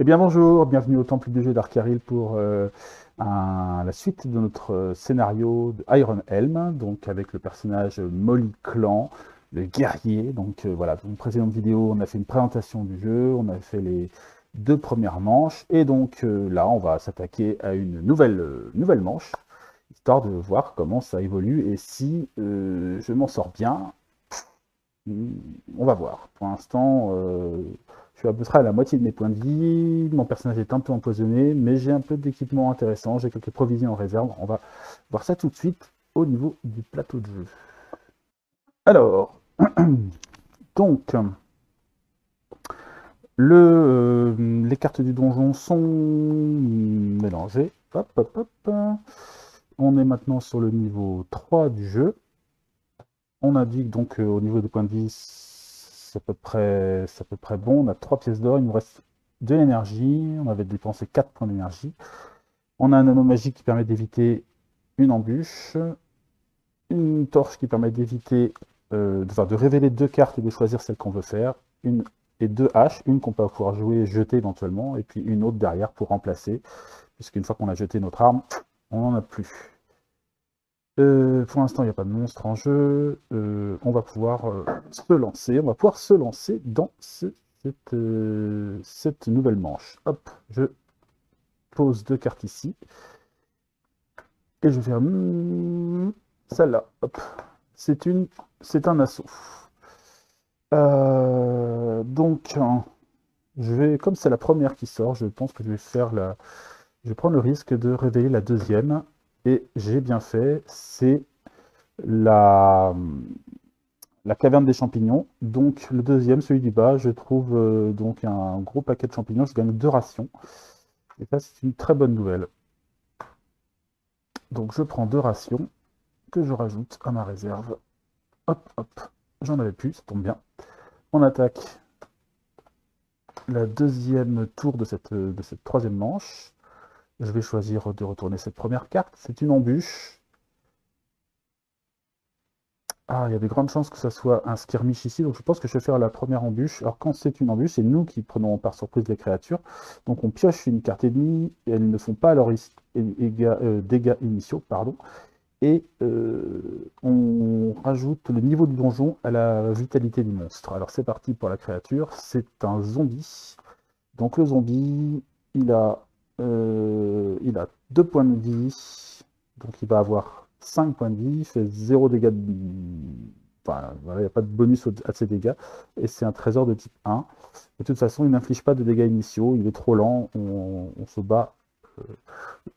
Eh bien bonjour, bienvenue au Temple du jeu d'Arkaril pour la suite de notre scénario de Iron Helm, donc avec le personnage Molly Clan, le guerrier. Donc voilà, dans une précédente vidéo, on a fait une présentation du jeu, on a fait les deux premières manches, et donc là, on va s'attaquer à une nouvelle manche, histoire de voir comment ça évolue et si je m'en sors bien. On va voir. Pour l'instant, je suis à peu près à la moitié de mes points de vie. Mon personnage est un peu empoisonné, mais j'ai un peu d'équipement intéressant. J'ai quelques provisions en réserve. On va voir ça tout de suite au niveau du plateau de jeu. Alors, donc, les cartes du donjon sont mélangées. Hop, hop, hop. On est maintenant sur le niveau 3 du jeu. On indique donc au niveau des points de vie, c'est à peu près bon. On a 3 pièces d'or, il nous reste de l'énergie. On avait dépensé 4 points d'énergie. On a un anneau magique qui permet d'éviter une embûche. Une torche qui permet d'éviter, de révéler 2 cartes et de choisir celle qu'on veut faire. Et 2 haches, une qu'on peut pouvoir jouer et jeter éventuellement, et puis une autre derrière pour remplacer, puisqu'une fois qu'on a jeté notre arme, on n'en a plus. Pour l'instant, il n'y a pas de monstre en jeu. On va pouvoir se lancer. On va pouvoir se lancer dans cette nouvelle manche. Hop, je pose 2 cartes ici. Et je vais faire celle-là. Hop, c'est un assaut. Donc, comme c'est la première qui sort, je pense que je vais prendre le risque de révéler la deuxième. Et j'ai bien fait. C'est la, la caverne des champignons. Donc le deuxième, celui du bas, je trouve donc un gros paquet de champignons. Je gagne 2 rations. Et ça, c'est une très bonne nouvelle. Donc je prends 2 rations que je rajoute à ma réserve. Hop, hop. J'en avais plus, ça tombe bien. On attaque la deuxième tour de cette troisième manche. Je vais choisir de retourner cette première carte. C'est une embûche. Ah, il y a des grandes chances que ça soit un skirmish ici, donc je pense que je vais faire la première embûche. Alors quand c'est une embûche, c'est nous qui prenons par surprise les créatures. Donc on pioche une carte ennemie, et elles ne font pas leurs dégâts initiaux, pardon. Et on rajoute le niveau du donjon à la vitalité du monstre. Alors c'est parti pour la créature, c'est un zombie. Donc le zombie, il a 2 points de vie, donc il va avoir 5 points de vie, il fait 0 dégâts Enfin, voilà, il n'y a pas de bonus à ses dégâts, et c'est un trésor de type 1. De toute façon, il n'inflige pas de dégâts initiaux, il est trop lent, on se bat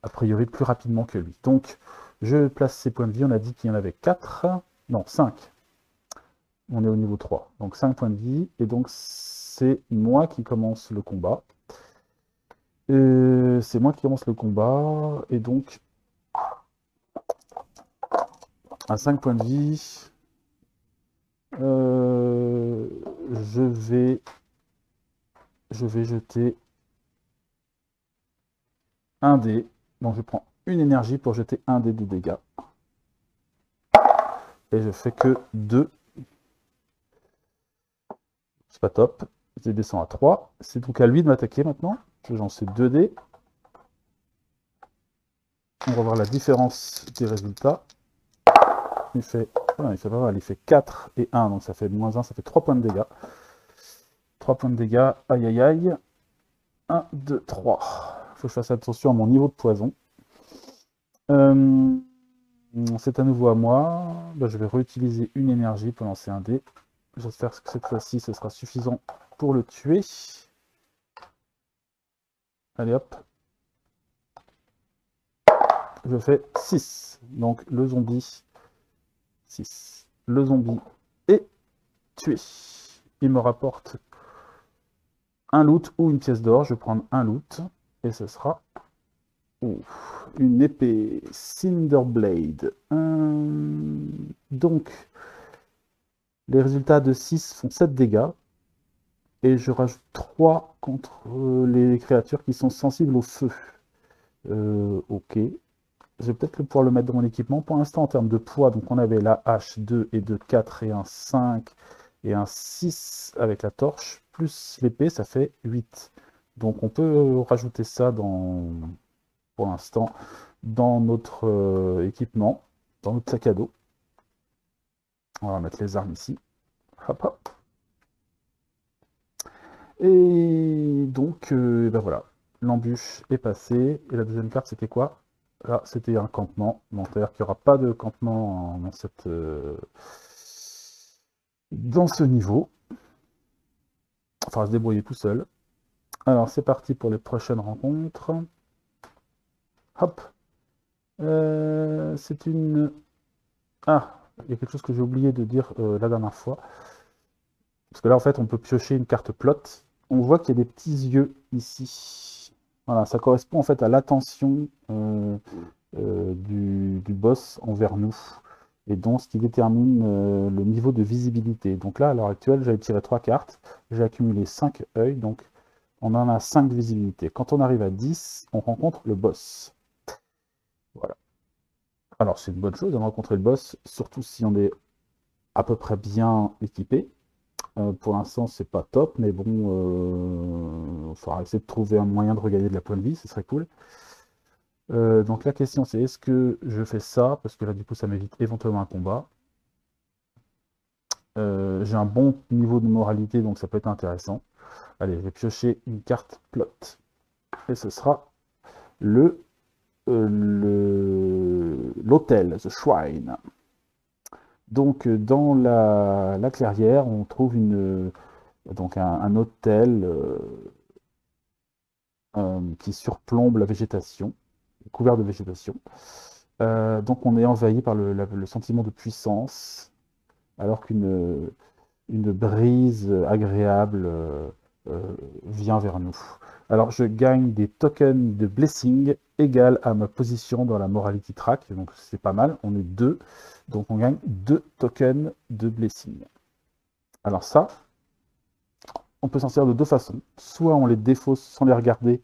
a priori plus rapidement que lui. Donc, je place ses points de vie, on a dit qu'il y en avait 4, non, 5. On est au niveau 3, donc 5 points de vie, et donc c'est moi qui commence le combat. C'est moi qui commence le combat, et donc à 5 points de vie, euh, je vais jeter un dé. Donc je prends une énergie pour jeter un dé de dégâts. Et je fais que 2. C'est pas top. Je descends à 3. C'est donc à lui de m'attaquer maintenant. Je lance 2 dés. On va voir la différence des résultats. Il fait pas mal. Il fait 4 et 1, donc ça fait -1, ça fait 3 points de dégâts. 3 points de dégâts. Aïe aïe aïe. 1, 2, 3. Il faut que je fasse attention à mon niveau de poison. C'est à nouveau à moi. Bah, je vais réutiliser une énergie pour lancer un dé. J'espère que cette fois-ci, ce sera suffisant pour le tuer. Allez hop. Je fais 6. Donc le zombie, 6. Le zombie est tué. Il me rapporte un loot ou une pièce d'or. Je vais prendre un loot. Et ce sera une épée Cinderblade. Donc, les résultats de 6 font 7 dégâts. Et je rajoute 3 contre les créatures qui sont sensibles au feu. Ok. Je vais peut-être pouvoir le mettre dans mon équipement. Pour l'instant, en termes de poids, donc on avait la hache 2 et 2, 4 et un 5 et un 6 avec la torche, plus l'épée, ça fait 8. Donc on peut rajouter ça pour l'instant dans notre équipement, dans notre sac à dos. On va mettre les armes ici. Hop, hop. Et donc, ben voilà, l'embûche est passée. Et la deuxième carte, c'était quoi? Là, c'était un campement. Donc, c'est-à-dire qu'il n'y aura pas de campement dans ce niveau. Il faudra se débrouiller tout seul. Alors, c'est parti pour les prochaines rencontres. Hop. C'est une... Ah, il y a quelque chose que j'ai oublié de dire la dernière fois. Parce que là, en fait, on peut piocher une carte plot. On voit qu'il y a des petits yeux ici. Voilà, ça correspond en fait à l'attention du boss envers nous. Et donc, ce qui détermine le niveau de visibilité. Donc là, à l'heure actuelle, j'avais tiré 3 cartes. J'ai accumulé 5 œils. Donc, on en a 5 de visibilité. Quand on arrive à 10, on rencontre le boss. Voilà. Alors, c'est une bonne chose de rencontrer le boss, surtout si on est à peu près bien équipé. Pour l'instant, c'est pas top, mais bon, il faudra essayer de trouver un moyen de regagner de la points de vie, ce serait cool. Donc la question c'est, est-ce que je fais ça? Parce que là, du coup, ça m'évite éventuellement un combat. J'ai un bon niveau de moralité, donc ça peut être intéressant. Allez, je vais piocher une carte plot. Et ce sera l'hôtel, the shrine. Donc, dans la clairière, on trouve donc un hôtel qui surplombe la végétation, couvert de végétation. Donc, on est envahi par le sentiment de puissance, alors qu'une brise agréable vient vers nous. Alors, je gagne des tokens de blessing égal à ma position dans la morality track, donc c'est pas mal, on est 2, donc on gagne 2 tokens de blessing. Alors ça, on peut s'en servir de 2 façons. Soit on les défausse sans les regarder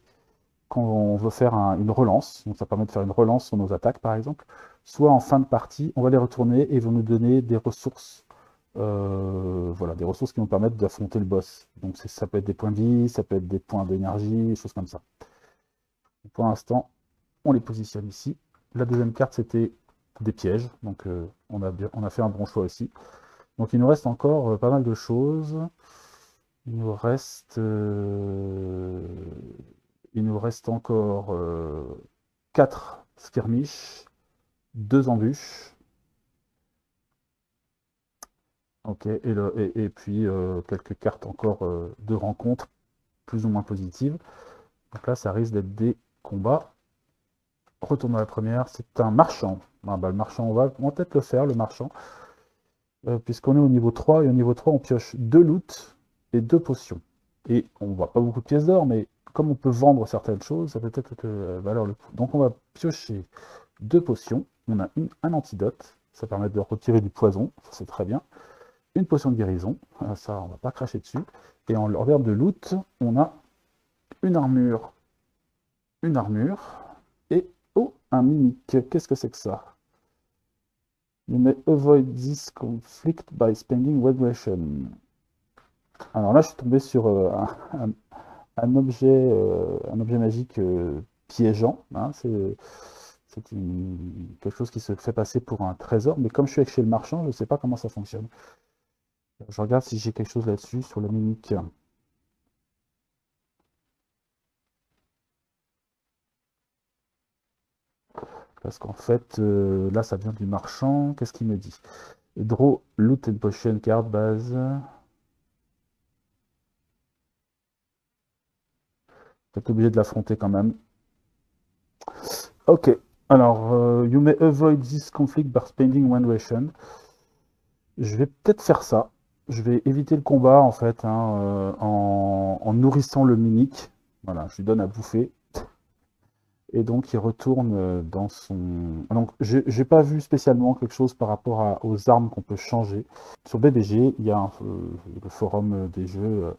quand on veut faire une relance, donc ça permet de faire une relance sur nos attaques par exemple, soit en fin de partie, on va les retourner et ils vont nous donner des ressources. Voilà, des ressources qui vont permettre d'affronter le boss. Donc ça peut être des points de vie, ça peut être des points d'énergie, des choses comme ça. Pour l'instant, on les positionne ici. La deuxième carte, c'était des pièges. Donc on a fait un bon choix aussi. Donc il nous reste encore pas mal de choses. Il nous reste encore 4 skirmishes, 2 embûches. Ok, et puis quelques cartes encore de rencontres plus ou moins positives. Donc là, ça risque d'être des combats. Retournons à la première, c'est un marchand. Ah bah, le marchand, on va peut-être le faire, le marchand. Puisqu'on est au niveau 3, et au niveau 3, on pioche 2 loots et 2 potions. Et on ne voit pas beaucoup de pièces d'or, mais comme on peut vendre certaines choses, ça peut peut-être valoir le coup. Donc on va piocher 2 potions. On a un antidote, ça permet de retirer du poison, c'est très bien. Une potion de guérison, ça on va pas cracher dessus. Et en revers de loot, on a une armure, et oh, un mimique. Qu'est-ce que c'est que ça? You may avoid this conflict by spending red ration. Alors là, je suis tombé sur un objet magique piégeant. Hein, c'est quelque chose qui se fait passer pour un trésor, mais comme je suis chez le marchand, je ne sais pas comment ça fonctionne. Je regarde si j'ai quelque chose là-dessus sur le mimique. Parce qu'en fait, là, ça vient du marchand. Qu'est-ce qu'il me dit? Draw, loot and potion card base. Peut-être obligé de l'affronter quand même. Ok. Alors, you may avoid this conflict by spending one ration. Je vais peut-être faire ça. Je vais éviter le combat, en fait, hein, en nourrissant le mimique. Voilà, je lui donne à bouffer. Et donc, il retourne dans son... Donc, j'ai pas vu spécialement quelque chose par rapport aux armes qu'on peut changer. Sur BBG, il y a le forum des jeux,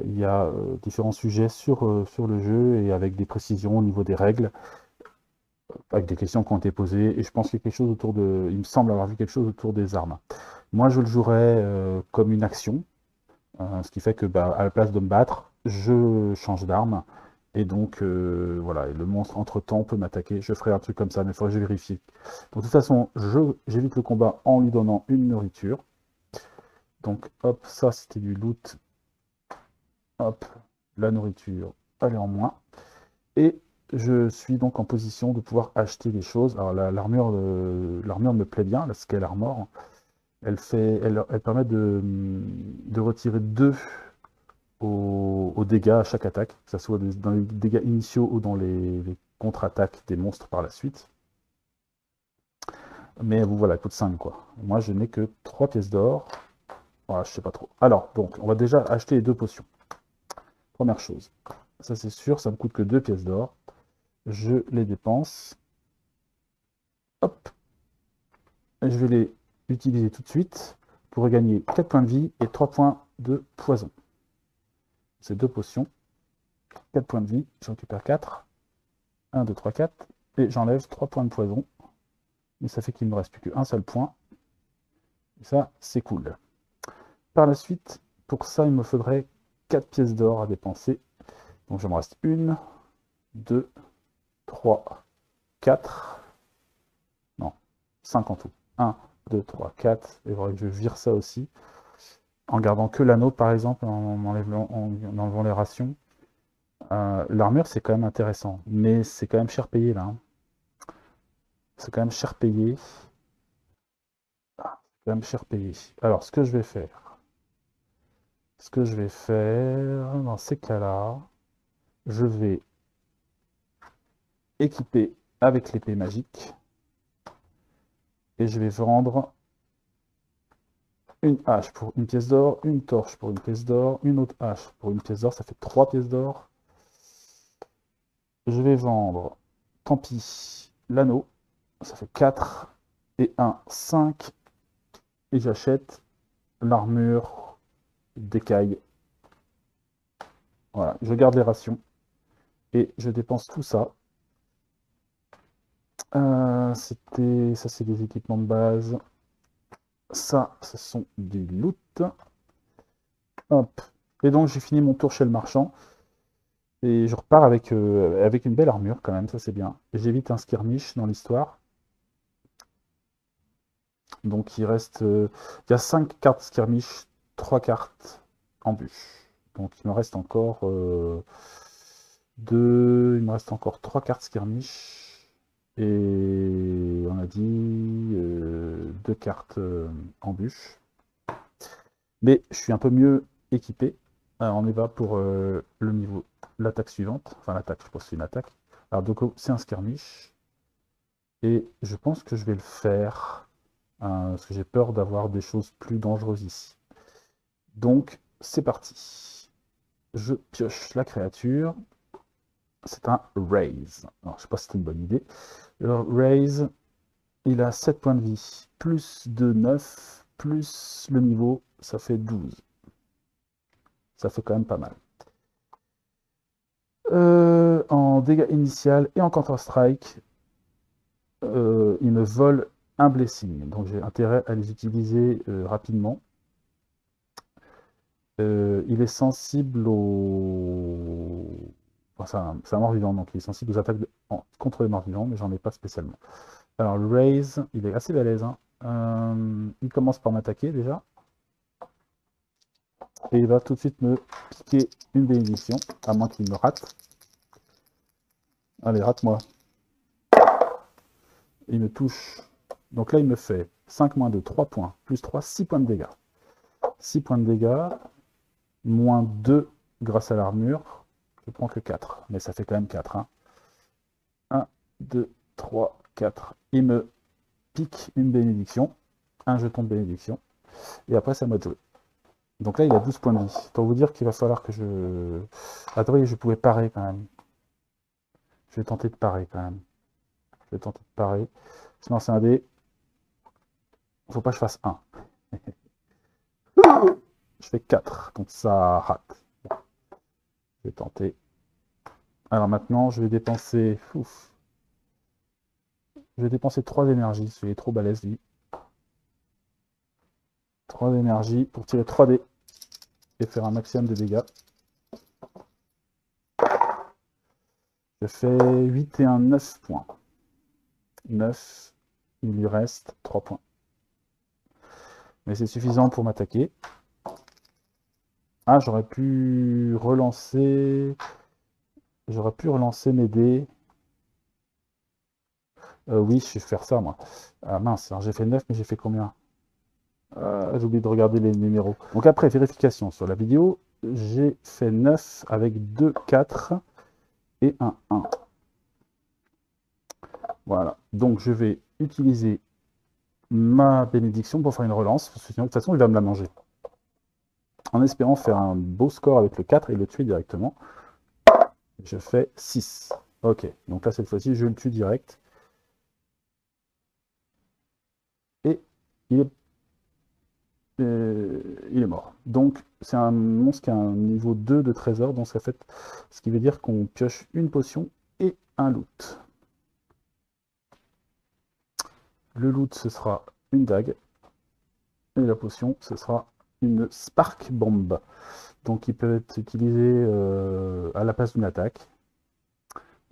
il y a différents sujets sur le jeu et avec des précisions au niveau des règles, avec des questions qui ont été posées. Et je pense qu'il y a quelque chose autour de... Il me semble avoir vu quelque chose autour des armes. Moi, je le jouerais comme une action, ce qui fait que, bah, à la place de me battre, je change d'arme. Et donc, voilà, et le monstre, entre-temps, peut m'attaquer. Je ferai un truc comme ça, mais il faudrait que je vérifie. Donc, de toute façon, j'évite le combat en lui donnant une nourriture. Donc, hop, ça, c'était du loot. Hop, la nourriture, elle est en moins. Et je suis donc en position de pouvoir acheter des choses. Alors, l'armure me plaît bien, la Scale Armor. Elle permet de retirer 2 aux dégâts à chaque attaque, que ce soit dans les dégâts initiaux ou dans les contre-attaques des monstres par la suite. Mais vous voilà, elle coûte 5 quoi. Moi je n'ai que 3 pièces d'or. Voilà, je sais pas trop. Alors, donc, on va déjà acheter les 2 potions. Première chose. Ça c'est sûr, ça me coûte que 2 pièces d'or. Je les dépense. Hop. Et je vais les utiliser tout de suite pour gagner 4 points de vie et 3 points de poison. Ces 2 potions. 4 points de vie, je récupère 4. 1, 2, 3, 4. Et j'enlève 3 points de poison. Mais ça fait qu'il ne me reste plus qu'un seul point. Et ça, c'est cool. Par la suite, pour ça, il me faudrait 4 pièces d'or à dépenser. Donc, il me reste 1, 2, 3, 4. Non, 5 en tout. 1, 2, 3, 4. Et il faudrait que je vire ça aussi. En gardant que l'anneau, par exemple, en enlevant les rations. L'armure, c'est quand même intéressant. Mais c'est quand même cher payé, là. Hein. C'est quand même cher payé. Quand même cher payé. Alors, ce que je vais faire dans ces cas-là, je vais équiper avec l'épée magique et je vais vendre une hache pour une pièce d'or, une torche pour une pièce d'or, une autre hache pour une pièce d'or, ça fait 3 pièces d'or. Je vais vendre, tant pis, l'anneau, ça fait 4 et 1, 5. Et j'achète l'armure d'écaille. Voilà, je garde les rations et je dépense tout ça. Ça c'est des équipements de base. Ça, ce sont des loot. Hop. Et donc j'ai fini mon tour chez le marchand. Et je repars avec une belle armure quand même, ça c'est bien. J'évite un skirmish dans l'histoire. Donc il reste. Il y a 5 cartes skirmish, 3 cartes embûches. Donc il me reste encore 2. Il me reste encore 3 cartes skirmish. Et on a dit 2 cartes embûches. Mais je suis un peu mieux équipé. Alors on y va pour le niveau, l'attaque suivante. Enfin l'attaque, je pense que c'est une attaque. Alors donc c'est un skirmish. Et je pense que je vais le faire. Parce que j'ai peur d'avoir des choses plus dangereuses ici. Donc c'est parti. Je pioche la créature. C'est un raise. Alors je sais pas si c'est une bonne idée. Le raise, il a 7 points de vie. Plus de 9, plus le niveau, ça fait 12. Ça fait quand même pas mal. En dégâts initial et en Counter-Strike, il me vole un blessing. Donc j'ai intérêt à les utiliser rapidement. Il est sensible au... Enfin, c'est un mort-vivant, donc il est sensible aux attaques contre les morts-vivants, mais j'en ai pas spécialement. Alors le raise, il est assez balèze. Hein. Il commence par m'attaquer déjà. Et il va tout de suite me piquer une bénédiction, à moins qu'il me rate. Allez, rate-moi. Il me touche. Donc là, il me fait 5 moins 2, 3 points. Plus 3, 6 points de dégâts. 6 points de dégâts. Moins 2 grâce à l'armure. Je prends que 4. Mais ça fait quand même 4. Hein. 1, 2, 3, 4. Il me pique une bénédiction. Un jeton de bénédiction. Et après, c'est à moi de jouer. Donc là, il a 12 points de vie. Pour vous dire qu'il va falloir que je... Attendez, je pouvais parer quand même. Je vais tenter de parer quand même. Je vais tenter de parer. Je lance un dé. Il ne faut pas que je fasse 1. Je fais 4, donc ça rate. Bon. Je vais tenter. Alors maintenant, je vais dépenser... Je vais dépenser 3 énergies. Il est trop balèze, lui. 3 énergies pour tirer 3 dés et faire un maximum de dégâts. Je fais 8 et 1, 9 points. 9, il lui reste 3 points. Mais c'est suffisant pour m'attaquer. Ah, j'aurais pu relancer... J'aurais pu relancer mes dés. Oui, je vais faire ça, moi. Ah mince, j'ai fait 9, mais j'ai fait combien? J'ai oublié de regarder les numéros. Donc après, vérification sur la vidéo, j'ai fait 9 avec 2 4 et un 1. Voilà. Donc je vais utiliser ma bénédiction pour faire une relance, parce que sinon, de toute façon, il va me la manger. En espérant faire un beau score avec le 4 et le tuer directement. Je fais 6. Ok, donc là, cette fois-ci, je le tue direct. Et il est il est mort. Donc, c'est un monstre qui a un niveau 2 de trésor, donc ça fait, ce qui veut dire qu'on pioche une potion et un loot. Le loot, ce sera une dague, et la potion, ce sera une Spark Bomb. Donc, il peut être utilisé à la place d'une attaque.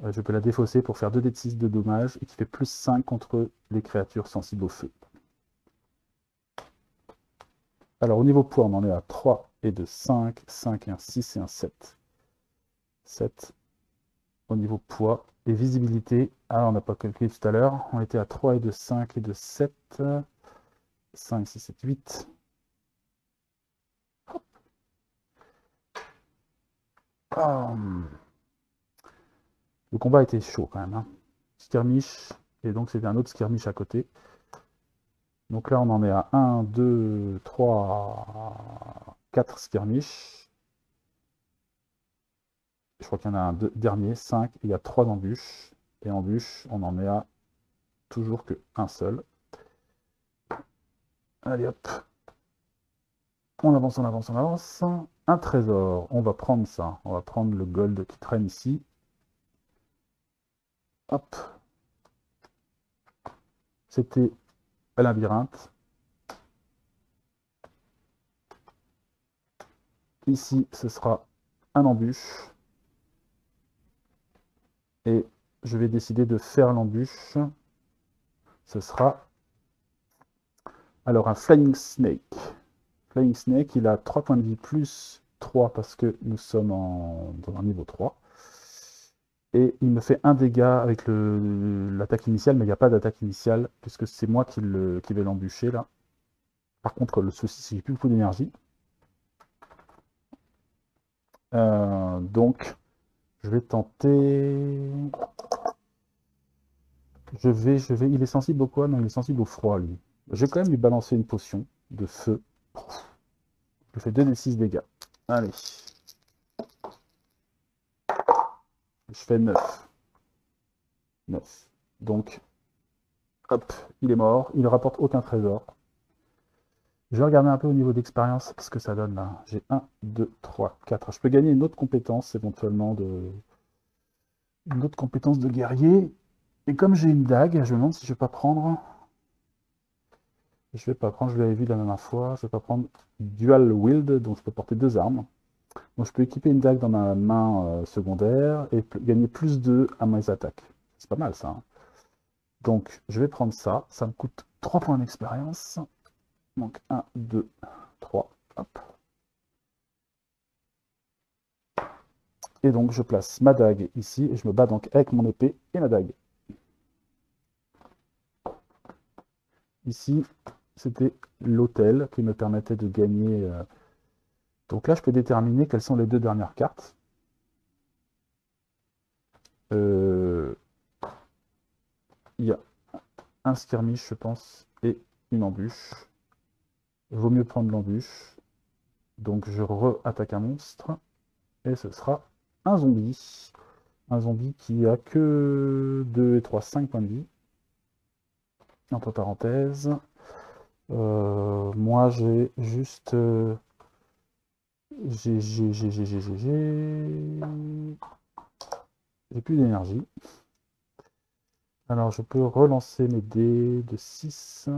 Je peux la défausser pour faire 2d de 6 de dommages, et qui fait plus 5 contre les créatures sensibles au feu. Alors, au niveau poids, on en est à 3 et de 5, 5 et un 6 et un 7. 7 au niveau poids. Et visibilité, on n'a pas calculé tout à l'heure, on était à 3 et de 5 et de 7. 5, 6, 7, 8. Le combat était chaud quand même. Hein. Skirmish, et donc c'était un autre skirmish à côté. Donc là, on en est à 1, 2, 3, 4 skirmish. Je crois qu'il y en a un dernier, 5, et il y a 3 embûches. Et embûches, on en est à toujours que un seul. Allez hop. On avance, on avance, on avance. Un trésor, on va prendre ça. On va prendre le gold qui traîne ici. Hop. C'était un labyrinthe. Ici, ce sera un embûche. Et je vais décider de faire l'embûche. Ce sera alors un Flying Snake. Flying Snake, il a 3 points de vie plus 3 parce que nous sommes dans un niveau 3. Et il me fait un dégât avec l'attaque initiale, mais il n'y a pas d'attaque initiale, puisque c'est moi qui vais l'embûcher là. Par contre, le souci, c'est que j'ai plus beaucoup d'énergie. Donc, je vais tenter... Il est sensible au quoi? Non, il est sensible au froid, lui. Je vais quand même lui balancer une potion de feu. Je fais 2d6 dégâts. Allez. Je fais 9. 9. Donc, hop, il est mort. Il ne rapporte aucun trésor. Je vais regarder un peu au niveau d'expérience ce que ça donne là. J'ai 1, 2, 3, 4. Je peux gagner une autre compétence éventuellement une autre compétence de guerrier. Et comme j'ai une dague, je me demande si je vais pas prendre... Je vais pas prendre, je l'avais vu la dernière fois, je vais pas prendre Dual Wield, donc je peux porter 2 armes. Donc je peux équiper une dague dans ma main secondaire et gagner plus 2 à mes attaques. C'est pas mal ça. Hein. Donc je vais prendre ça, ça me coûte 3 points d'expérience. Donc 1, 2, 3, hop. Et donc je place ma dague ici, et je me bats donc avec mon épée et ma dague. Ici, c'était l'hôtel qui me permettait de gagner... Donc là, je peux déterminer quelles sont les 2 dernières cartes. Il y a un skirmish, je pense, et une embûche. Il vaut mieux prendre l'embûche. Donc je re-attaque un monstre. Et ce sera un zombie. Un zombie qui a que 2 et 3, 5 points de vie. Entre parenthèses. Moi j'ai juste... J'ai plus d'énergie. Alors je peux relancer mes dés de 6.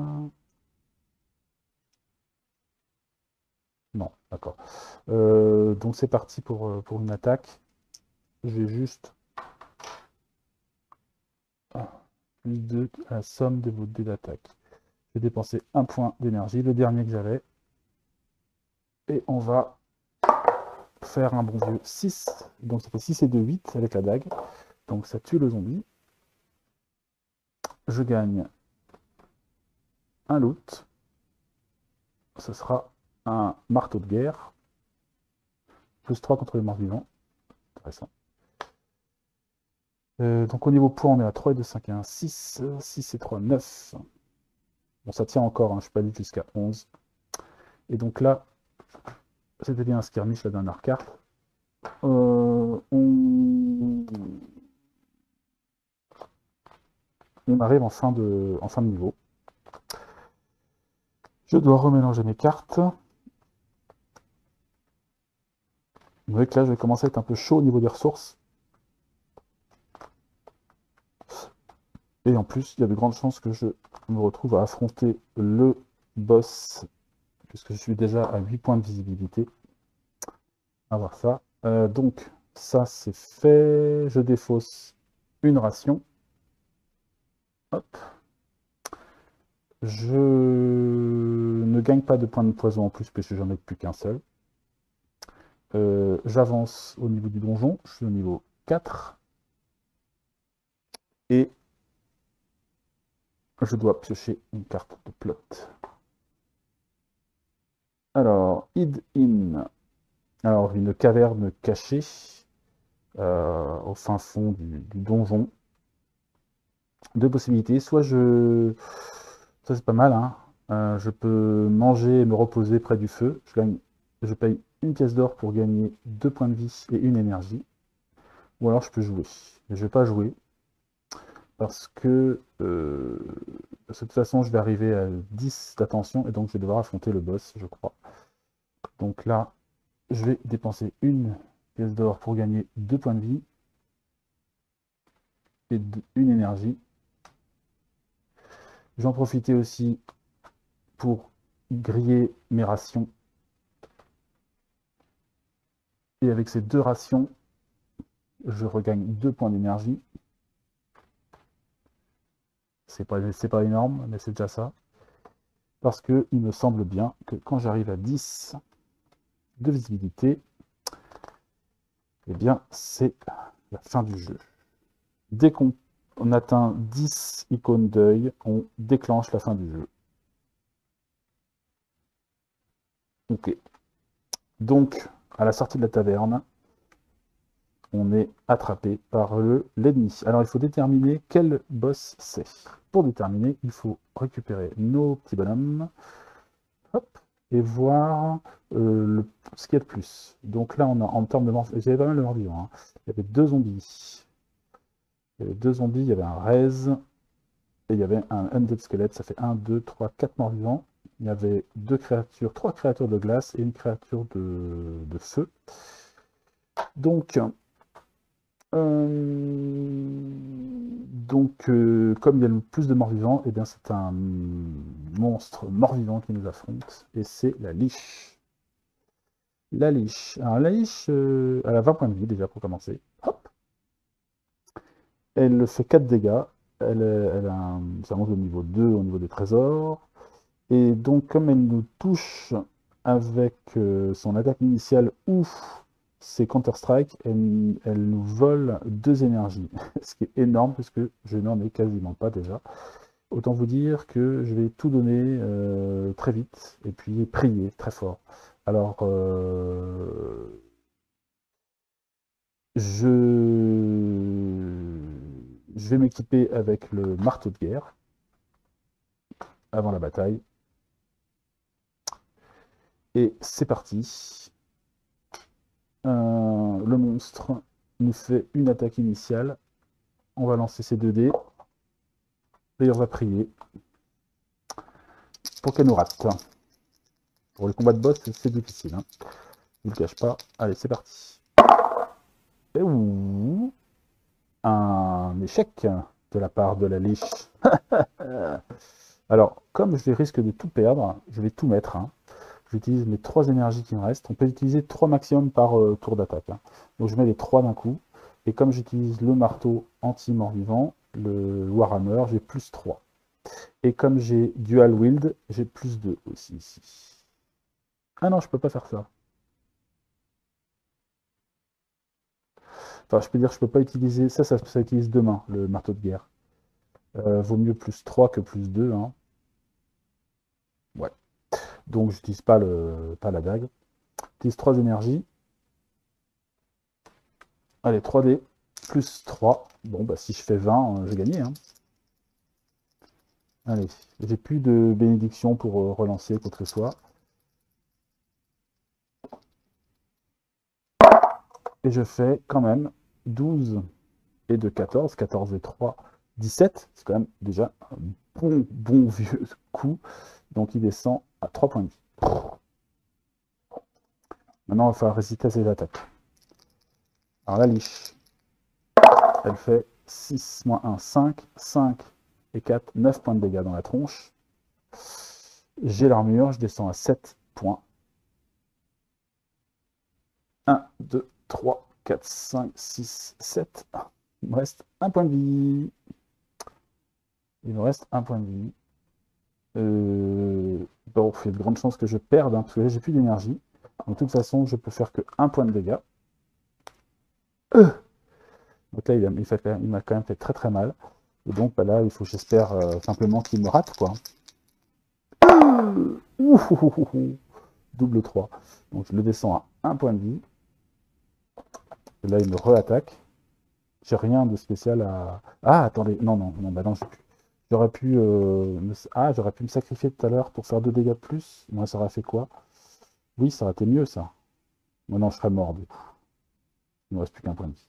Non, d'accord. Donc c'est parti pour une attaque. Je vais juste plus 2 à la somme de vos dés d'attaque. J'ai dépensé un point d'énergie, le dernier que j'avais. Et on va faire un bon vieux 6. Donc ça fait 6 et 2, 8 avec la dague. Donc ça tue le zombie. Je gagne un loot. Ce sera un marteau de guerre. Plus 3 contre les morts vivants. Intéressant. Donc au niveau poids, on est à 3 et 2, 5 et 1, 6. 6 et 3, 9. Bon, ça tient encore, hein, je peux aller jusqu'à 11. Et donc là, c'était bien un skirmish, la dernière carte. On arrive en fin de niveau. Je dois remélanger mes cartes. Vous voyez que là, je vais commencer à être un peu chaud au niveau des ressources. Et en plus, il y a de grandes chances que je me retrouve à affronter le boss, puisque je suis déjà à 8 points de visibilité. On va voir ça. Donc, ça c'est fait. Je défausse une ration. Hop. Je ne gagne pas de points de poison en plus, puisque j'en ai plus qu'un seul. J'avance au niveau du donjon. Je suis au niveau 4. Et je dois piocher une carte de plot. Alors, Hid In. Alors, une caverne cachée au fin fond du donjon. Deux possibilités. Soit je... Ça, c'est pas mal, hein. Je peux manger et me reposer près du feu. Je paye une pièce d'or pour gagner 2 points de vie et une énergie. Ou alors, je peux jouer. Mais je vais pas jouer. Parce que de toute façon, je vais arriver à 10 d'attention. Et donc, je vais devoir affronter le boss, je crois. Donc là, je vais dépenser une pièce d'or pour gagner 2 points de vie et une énergie. J'en profiter aussi pour griller mes rations. Et avec ces 2 rations, je regagne 2 points d'énergie. C'est pas énorme, mais c'est déjà ça. Parce que il me semble bien que quand j'arrive à 10 de visibilité, eh bien, c'est la fin du jeu. Dès qu'on atteint 10 icônes d'œil, on déclenche la fin du jeu. Ok. Donc, à la sortie de la taverne, on est attrapé par l'ennemi. Alors, il faut déterminer quel boss c'est. Pour déterminer, il faut récupérer nos petits bonhommes. Hop. Et voir ce qu'il y a de plus. Donc là, on a en termes de morts, j'avais pas mal de morts vivants. Hein. Il y avait 2 zombies. Il y avait 2 zombies, il y avait un raise, et il y avait un undead squelette. Ça fait 1, 2, 3, 4 morts vivants. Il y avait 3 créatures de glace et une créature de feu. Donc, comme il y a le plus de morts vivants, eh bien c'est un monstre mort-vivant qui nous affronte, et c'est la liche. La liche. Alors la liche, elle a 20 points de vie déjà pour commencer. Hop. Elle fait 4 dégâts. Ça monte au niveau 2 au niveau des trésors. Et donc comme elle nous touche avec son attaque initiale ou ses Counter-Strike, elle nous vole 2 énergies. Ce qui est énorme puisque je n'en ai quasiment pas déjà. Autant vous dire que je vais tout donner très vite et puis prier très fort. Alors, je vais m'équiper avec le marteau de guerre avant la bataille. Et c'est parti. Le monstre nous fait une attaque initiale. On va lancer ces 2 dés. Et on va prier pour qu'elle nous rate. Pour les combats de boss, c'est difficile. Hein. Je ne le cache pas. Allez, c'est parti. Et ouh, un échec de la part de la liche. Alors, comme je risque de tout perdre, je vais tout mettre. Hein. J'utilise mes 3 énergies qui me restent. On peut utiliser 3 maximum par tour d'attaque. Hein. Donc je mets les 3 d'un coup. Et comme j'utilise le marteau anti-mort-vivant, le Warhammer, j'ai plus 3. Et comme j'ai Dual Wield, j'ai plus 2 aussi ici. Ah non, je peux pas faire ça. Enfin, je peux dire, je peux pas utiliser... Ça utilise 2 mains, le marteau de guerre. Vaut mieux plus 3 que plus 2, hein. Ouais. Donc, j'utilise pas, pas la dague. J'utilise 3 énergies. Allez, 3D, plus 3. Bon, bah si je fais 20, j'ai gagné, hein. Allez, j'ai plus de bénédiction pour relancer quoi que ce soit. Et je fais quand même 12 et de 14. 14 et 3, 17. C'est quand même déjà un bon vieux coup. Donc il descend à 3 points de vie. Maintenant, on va faire résister à ses attaques. Alors la liche, elle fait 6 moins 1, 5. 5 et 4, 9 points de dégâts dans la tronche. J'ai l'armure, je descends à 7 points. 1, 2, 3, 4, 5, 6, 7. Il me reste un point de vie. Il me reste un point de vie. Bon, il y a de grandes chances que je perde, hein, parce que là, j'ai plus d'énergie. De toute façon, je peux faire que 1 point de dégâts. Donc là, il m'a quand même fait très très mal. Et donc bah là, il faut, j'espère, simplement qu'il me rate, quoi. Double 3. Donc je le descends à 1 point de vie. Et là, il me re-attaque. J'ai rien de spécial à... Ah, attendez, non, bah non, j'aurais pu, j'aurais pu me sacrifier tout à l'heure pour faire 2 dégâts de plus. Moi, ça aurait fait quoi? Oui, ça aurait été mieux, ça. Moi, non, je serais mort, du coup. Il ne me reste plus qu'un point de vie.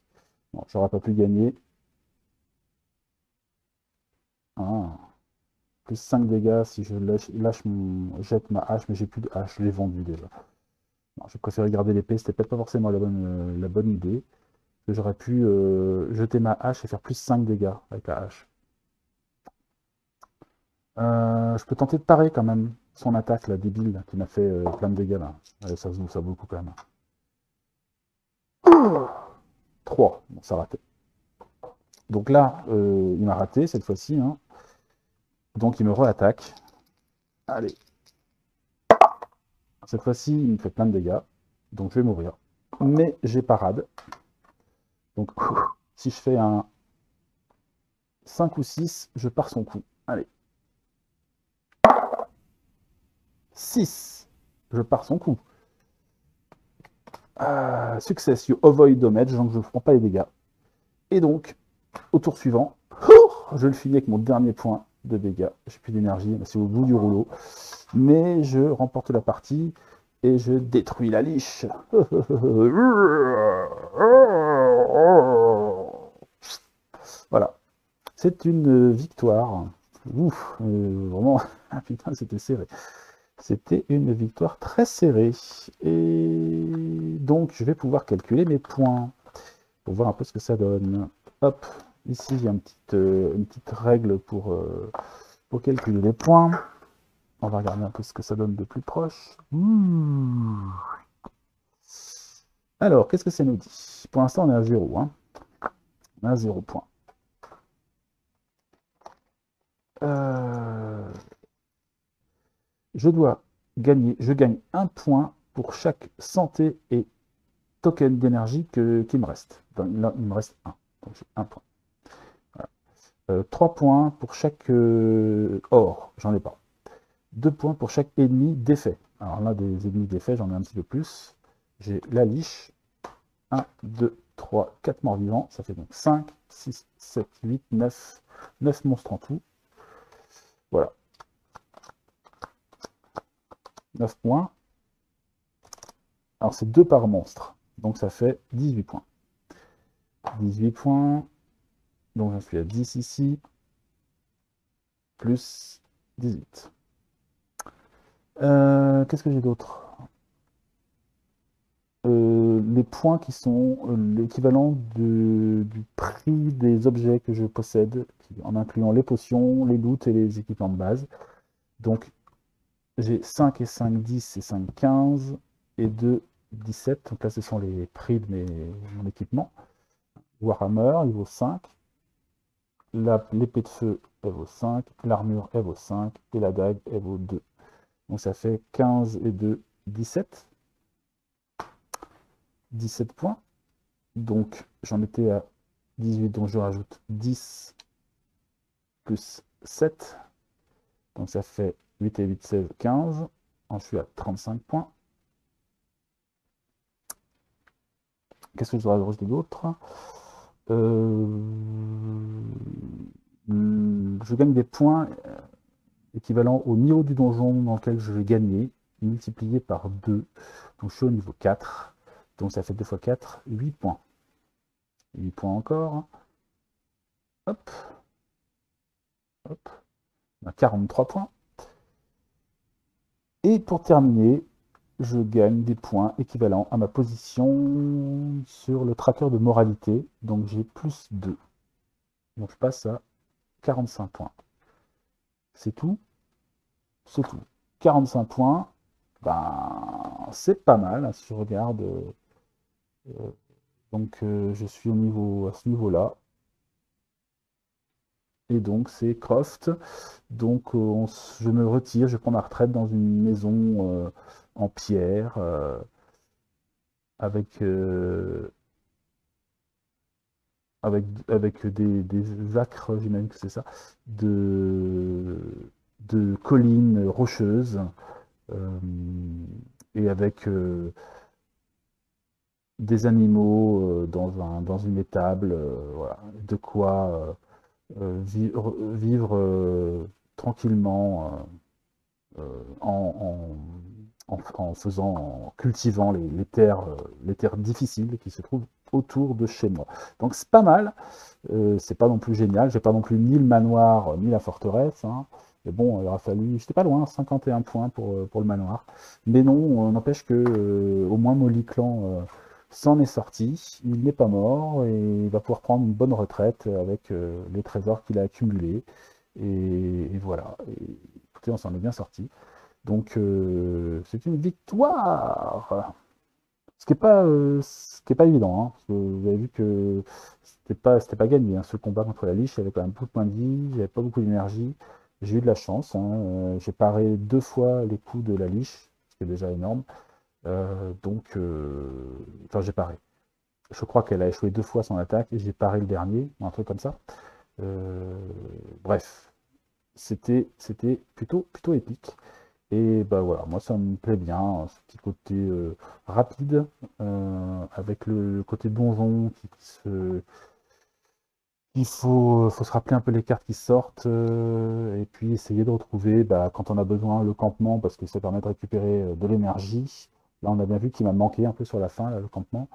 Bon, j'aurais pas pu gagner. Ah. Plus 5 dégâts si je jette ma hache, mais j'ai plus de hache, je l'ai vendue déjà. Non, je préfère garder l'épée, c'était peut-être pas forcément la bonne idée. J'aurais pu jeter ma hache et faire plus 5 dégâts avec la hache. Je peux tenter de parer quand même son attaque, la débile, là, qui m'a fait plein de dégâts là. Allez, ça vaut beaucoup quand même. 3, bon, ça a raté. Donc là, il m'a raté cette fois-ci, hein. Donc il me re-attaque. Allez. Cette fois-ci, il me fait plein de dégâts. Donc je vais mourir. Mais j'ai parade. Donc si je fais un 5 ou 6, je pars son coup. Allez. 6. Je pars son coup. Success, you avoid damage, donc je ne prends pas les dégâts. Et donc, au tour suivant, je le finis avec mon dernier point de dégâts. J'ai plus d'énergie, c'est au bout du rouleau. Mais je remporte la partie et je détruis la liche. Voilà. C'est une victoire. Ouf, vraiment, ah putain, c'était serré. C'était une victoire très serrée. Et donc, je vais pouvoir calculer mes points pour voir un peu ce que ça donne. Hop, ici, il y a une petite règle pour calculer les points. On va regarder un peu ce que ça donne de plus proche. Alors, qu'est-ce que ça nous dit? Pour l'instant, on est à 0. Hein. On est à 0 point. Je gagne 1 point pour chaque santé et token d'énergie qui me reste. Donc, là, il me reste 1. Donc j'ai 1 point. Voilà. 3 points pour chaque or, j'en ai pas. 2 points pour chaque ennemi défait. Alors là, des ennemis défaits, j'en ai un petit peu plus. J'ai la liche. 1, 2, 3, 4 morts vivants. Ça fait donc 5, 6, 7, 8, 9. 9 monstres en tout. Voilà. 9 points. Alors c'est 2 par monstre. Donc ça fait 18 points. 18 points. Donc j'en suis à 10 ici. Plus 18. Qu'est-ce que j'ai d'autre? Les points qui sont l'équivalent du prix des objets que je possède, en incluant les potions, les loots et les équipements de base. Donc j'ai 5 et 5, 10 et 5, 15 et 2, 17. Donc là, ce sont les prix de mon équipement. Warhammer, il vaut 5. l'épée de feu, elle vaut 5, l'armure, elle vaut 5, et la dague, elle vaut 2. Donc ça fait 15 et 2, 17. 17 points. Donc j'en étais à 18, donc je rajoute 10 plus 7. Donc ça fait 8 et 8, 16, 15. Je suis à 35 points. Qu'est-ce que je dois rajouter d'autre? Je gagne des points équivalents au niveau du donjon dans lequel je vais gagner, multiplié par 2. Donc je suis au niveau 4. Donc ça fait 2 fois 4, 8 points. 8 points encore. Hop. Hop. On a 43 points. Et pour terminer, je gagne des points équivalents à ma position sur le tracker de moralité. Donc j'ai plus 2. Donc je passe à 45 points. C'est tout. C'est tout. 45 points, ben, c'est pas mal, hein, si je regarde. Donc je suis à ce niveau-là. Et donc c'est Croft. Donc je me retire, je prends ma retraite dans une maison en pierre avec, avec des acres, j'imagine que c'est ça, de collines rocheuses euh, et avec des animaux dans une étable, voilà, de quoi vivre tranquillement en cultivant les terres difficiles qui se trouvent autour de chez moi. Donc c'est pas mal, c'est pas non plus génial, j'ai pas non plus ni le manoir ni la forteresse, hein. Mais bon, il aura fallu, j'étais pas loin, 51 points pour le manoir. Mais non, n'empêche que au moins Molly Clan s'en est sorti, il n'est pas mort et il va pouvoir prendre une bonne retraite avec les trésors qu'il a accumulés. Et voilà, et, écoutez, on s'en est bien sorti. Donc c'est une victoire. Ce qui est pas évident, hein, parce que vous avez vu que c'était pas gagné, hein, ce combat contre la liche. J'avais quand même beaucoup de points de vie, j'avais pas beaucoup d'énergie. J'ai eu de la chance, hein, j'ai paré 2 fois les coups de la liche, ce qui est déjà énorme. Enfin, j'ai paré. Je crois qu'elle a échoué 2 fois son attaque et j'ai paré le dernier, un truc comme ça. Euh, Bref, c'était plutôt épique. Et bah voilà, moi ça me plaît bien, ce petit côté rapide, avec le côté donjon faut se rappeler un peu les cartes qui sortent, et puis essayer de retrouver, bah, quand on a besoin, le campement, parce que ça permet de récupérer de l'énergie. Là, on a bien vu qu'il m'a manqué un peu sur la fin, là, le campement.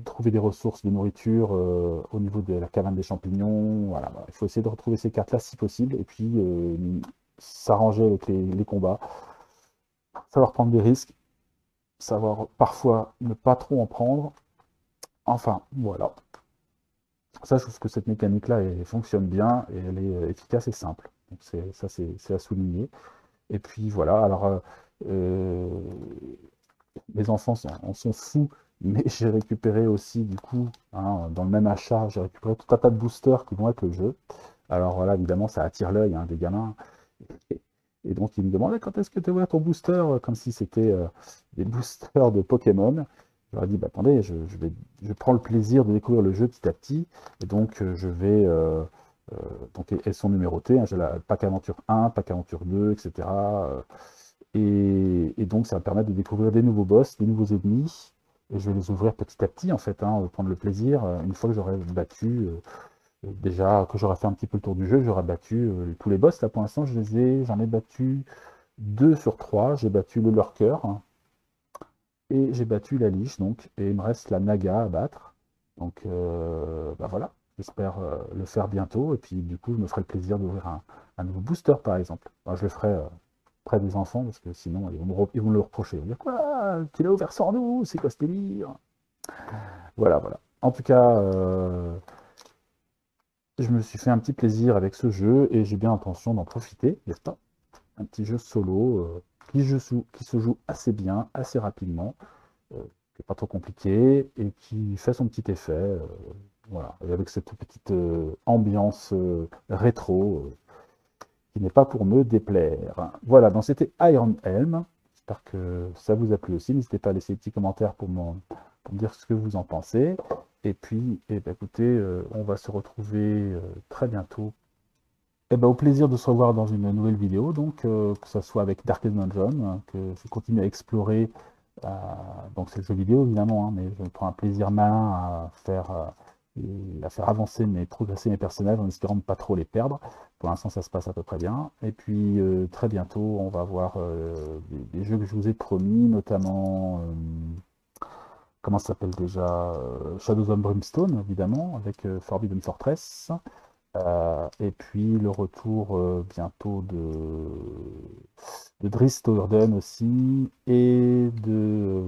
Trouver des ressources de nourriture au niveau de la cabane des champignons. Voilà, il faut essayer de retrouver ces cartes-là si possible, et puis s'arranger avec les combats, savoir prendre des risques, savoir parfois ne pas trop en prendre. Enfin, voilà. Ça, je trouve que cette mécanique-là fonctionne bien et elle est efficace et simple. Donc ça, c'est à souligner. Et puis voilà, alors les enfants en sont fous, mais j'ai récupéré aussi, du coup, hein, dans le même achat, j'ai récupéré tout un tas de boosters qui vont être le jeu. Alors voilà, évidemment, ça attire l'œil, hein, des gamins. Et donc, ils me demandaient quand est-ce que tu ouvert ton booster, comme si c'était des boosters de Pokémon. Je leur ai dit, bah, attendez, je prends le plaisir de découvrir le jeu petit à petit. Et donc, je vais. Donc, elles sont numérotées, hein, j'ai la pack aventure 1, pack aventure 2, etc. Et donc, ça va me permettre de découvrir des nouveaux boss, des nouveaux ennemis. Et je vais les ouvrir petit à petit, en fait, hein, prendre le plaisir. Une fois que j'aurai battu, déjà que j'aurai fait un petit peu le tour du jeu, j'aurai battu tous les boss. Là, pour l'instant, j'en ai battu 2 sur 3. J'ai battu le lurker, hein, et j'ai battu la liche, donc. Et il me reste la naga à battre. Donc, bah voilà. J'espère le faire bientôt. Et puis, du coup, je me ferai le plaisir d'ouvrir un nouveau booster, par exemple. Alors, je le ferai près des enfants, parce que sinon, ils vont me le reprocher. Ils vont dire, quoi, tu l'as ouvert sans nous, c'est quoi ce délire? Voilà, voilà. En tout cas, je me suis fait un petit plaisir avec ce jeu et j'ai bien l'intention d'en profiter, n'est-ce pas? Un petit jeu solo qui se joue assez bien, assez rapidement, qui n'est pas trop compliqué et qui fait son petit effet. Voilà, et avec cette petite ambiance rétro qui n'est pas pour me déplaire. Voilà, donc c'était Iron Helm. J'espère que ça vous a plu aussi. N'hésitez pas à laisser des petits commentaires pour me dire ce que vous en pensez. Et puis, eh ben, écoutez, on va se retrouver très bientôt. Eh ben, au plaisir de se revoir dans une nouvelle vidéo, donc que ce soit avec Darkest Dungeon, que je continue à explorer. euh, donc c'est le jeu vidéo évidemment, hein, mais je prends un plaisir malin à faire avancer, progresser mes personnages en espérant ne pas trop les perdre. Pour l'instant, ça se passe à peu près bien. Et puis très bientôt, on va voir des jeux que je vous ai promis, notamment comment ça s'appelle déjà, Shadows of Brimstone évidemment, avec Forbidden Fortress. Et puis le retour bientôt de Drizzt Do'Urden aussi, et de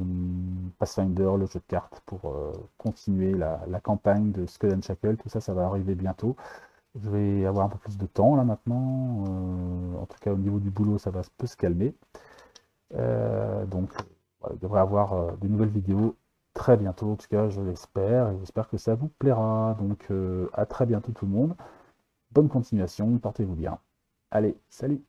Pathfinder, le jeu de cartes, pour continuer la campagne de Skull and Shackle. Tout ça, ça va arriver bientôt. Je vais avoir un peu plus de temps là maintenant. En tout cas, au niveau du boulot, ça va un peu se calmer. Donc, voilà, je devrais avoir des nouvelles vidéos très bientôt. En tout cas, je l'espère, et j'espère que ça vous plaira. Donc, à très bientôt tout le monde. Bonne continuation, portez-vous bien. Allez, salut!